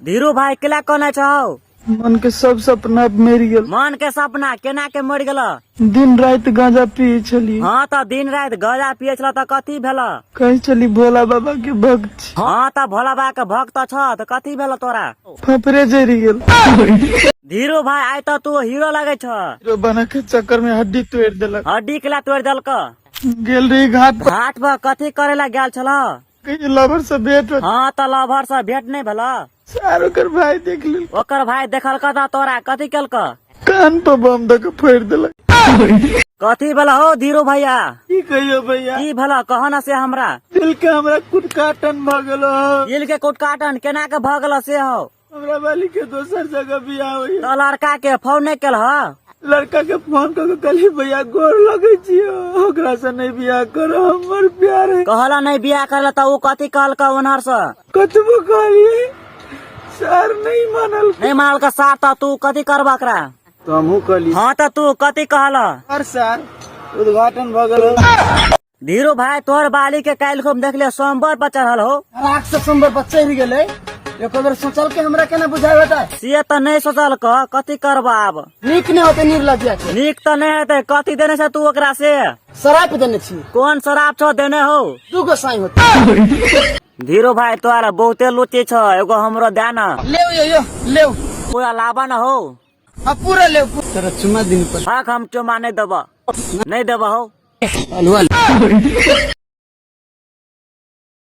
धीरू भाई केला कहना चाहो? मन के सब सपना मेरी गेल। मन के सपना केना के मर गेल? दिन रात गांजा पिए छली। हाँ तो दिन रात गांजा पिए छल तो कथी भेल? कहीं चली भोला बाबा के भक्त छी। हाँ तो भोला बाबा के भक्त छ तो कथी भेल तोरा? फफरे जरी गेल। धीरू भाई आय तो तू हीरो लगे छ। हीरो बना के चक्कर में हड्डी तोड़ देलक। हड्डी केला तोड़ देलक? गेल रही घाट पर। घाट पर कथी करे ला गेल छल? कहीं लवर से भेंट हो। हाँ तो लवर से भेंट नहीं भेल? सार ओकर भाई देख लेल। ओकर भाई देखल का तोरा कथी केलक? कान पर बम दे के फोड़ देलक। कथी भेल हो धीरू भैया? की कहियो भैया? की भेल कह न से हमरा? दिल के हमरा कुटकाटन भ गेल हो। दिल के कुटकाटन केना के भ गेल से हो? हमरा वाली के दोसर जगह बियाह होई। तो लड़का के फोन नहीं केल ह? लड़का के फोन करके कहली भैया गोर लगे छियो, ओकरा से नहीं बियाह करो, हमर प्यार है। कहला नहीं बियाह करला तो ऊ कथी कहलक उनहर से? कतबो कहली सर नहीं मानल। नहीं मानल का सार तो तू कथी करबा एकरा? तो हमहू कहली हाँ तो तू कथी कहला? सर उद्घाटन भ गेल। धीरू भाई तोहर बाली के काल्हि को देखले सोमवार पर चढ़ल हो। रात से सोमवार पर चढ़ गेले। एक बार सोचल के हमरा केना बुझाय होता? से तो नहीं सोचल कथी करबा अब? नीक नहीं होते निर्लज्जा के। नीक तो नहीं हेते। कथी देने से तू ओकरा से? शराब देने छी। कौन शराब छो देने हो? दूगो साई होता। धीरू भाई तोरा बहुते लुची छ, एगो हमरो दे न। ले यो ले पूरा लाबा न हो। अब पूरा ले। तेरा चुमा दिन पर हम चुमा नहीं देबा। नहीं देबा हो।